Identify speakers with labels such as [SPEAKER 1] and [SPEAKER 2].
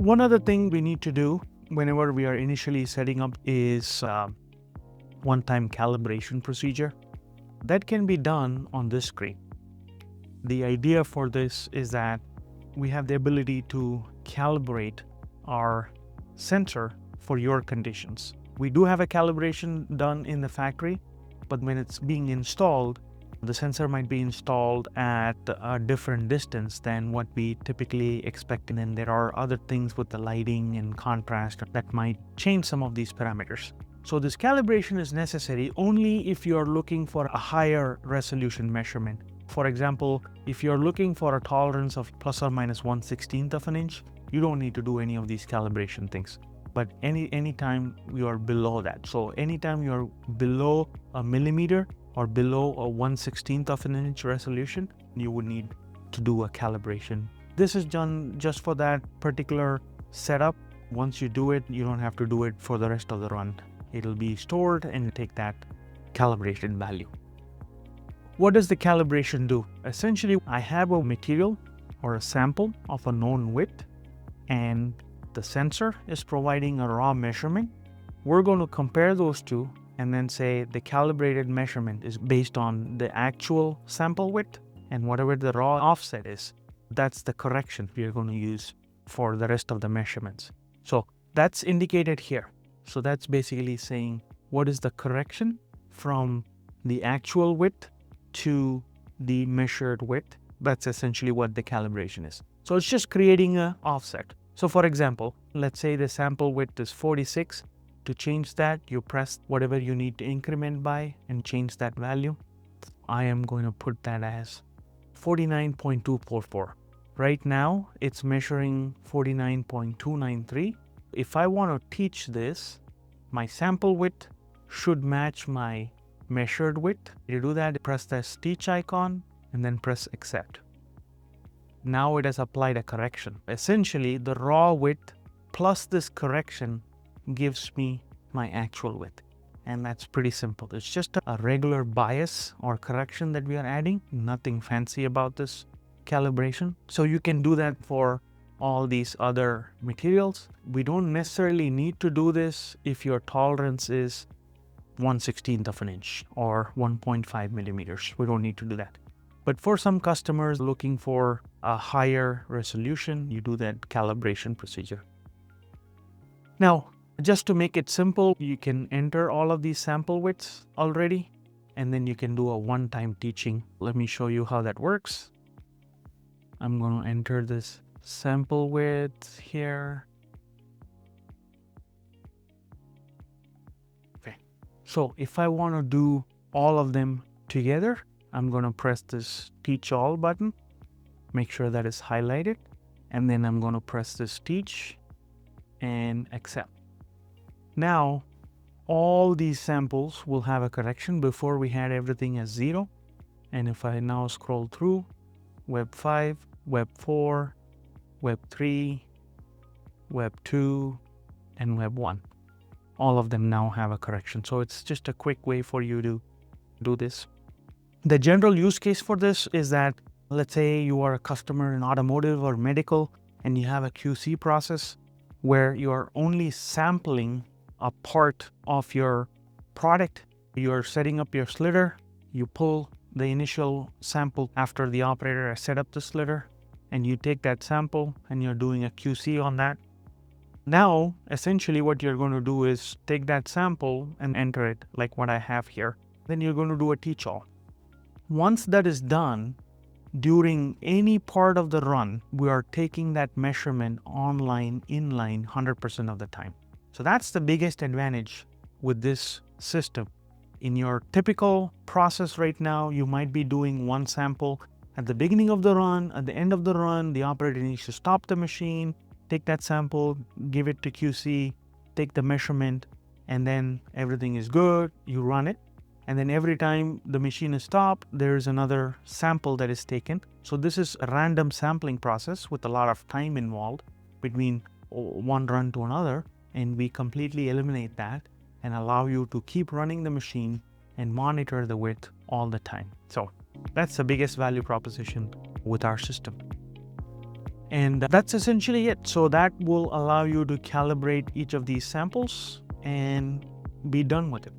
[SPEAKER 1] One other thing we need to do whenever we are initially setting up is one-time calibration procedure. That can be done on this screen. The idea for this is that we have the ability to calibrate our sensor for your conditions. We do have a calibration done in the factory, but when it's being installed, the sensor might be installed at a different distance than what we typically expect. And then there are other things with the lighting and contrast that might change some of these parameters. So this calibration is necessary only if you're looking for a higher resolution measurement. For example, if you're looking for a tolerance of plus or minus 1/16 of an inch, you don't need to do any of these calibration things. But anytime you are below that, so anytime you're below a millimeter or below a 1/16 of an inch resolution, you would need to do a calibration. This is done just for that particular setup. Once you do it, you don't have to do it for the rest of the run. It'll be stored and take that calibration value. What does the calibration do? Essentially, I have a material or a sample of a known width, and the sensor is providing a raw measurement. We're going to compare those two and then say the calibrated measurement is based on the actual sample width, and whatever the raw offset is, that's the correction we are going to use for the rest of the measurements. So that's indicated here. So that's basically saying what is the correction from the actual width to the measured width. That's essentially what the calibration is. So it's just creating an offset. So for example, let's say the sample width is 46. To change that, you press whatever you need to increment by and change that value. I am going to put that as 49.244. Right now, it's measuring 49.293. If I want to teach this, my sample width should match my measured width. To do that, press this teach icon and then press accept. Now it has applied a correction. Essentially, the raw width plus this correction gives me my actual width. And that's pretty simple. It's just a regular bias or correction that we are adding. Nothing fancy about this calibration. So you can do that for all these other materials. We don't necessarily need to do this if your tolerance is 1/16 of an inch or 1.5 millimeters. We don't need to do that. But for some customers looking for a higher resolution, you do that calibration procedure. Now, just to make it simple, you can enter all of these sample widths already, and then you can do a one-time teaching. Let me show you how that works. I'm going to enter this sample width here. Okay. So if I want to do all of them together, I'm going to press this teach all button, make sure that is highlighted, and then I'm going to press this teach and accept. Now, all these samples will have a correction. Before we had everything as 0. And if I now scroll through, Web 5, Web 4, Web 3, Web 2, and Web 1. All of them now have a correction. So it's just a quick way for you to do this. The general use case for this is that, let's say you are a customer in automotive or medical, and you have a QC process where you are only sampling a part of your product. You're setting up your slitter. You pull the initial sample after the operator has set up the slitter, and you take that sample and you're doing a QC on that. Now, essentially what you're going to do is take that sample and enter it like what I have here. Then you're going to do a teach all. Once that is done, during any part of the run, we are taking that measurement online, inline 100% of the time. So that's the biggest advantage with this system. In your typical process right now, you might be doing one sample at the beginning of the run. At the end of the run, the operator needs to stop the machine, take that sample, give it to QC, take the measurement, and then everything is good. You run it. And then every time the machine is stopped, there is another sample that is taken. So this is a random sampling process with a lot of time involved between one run to another. And we completely eliminate that and allow you to keep running the machine and monitor the width all the time. So that's the biggest value proposition with our system. And that's essentially it. So that will allow you to calibrate each of these samples and be done with it.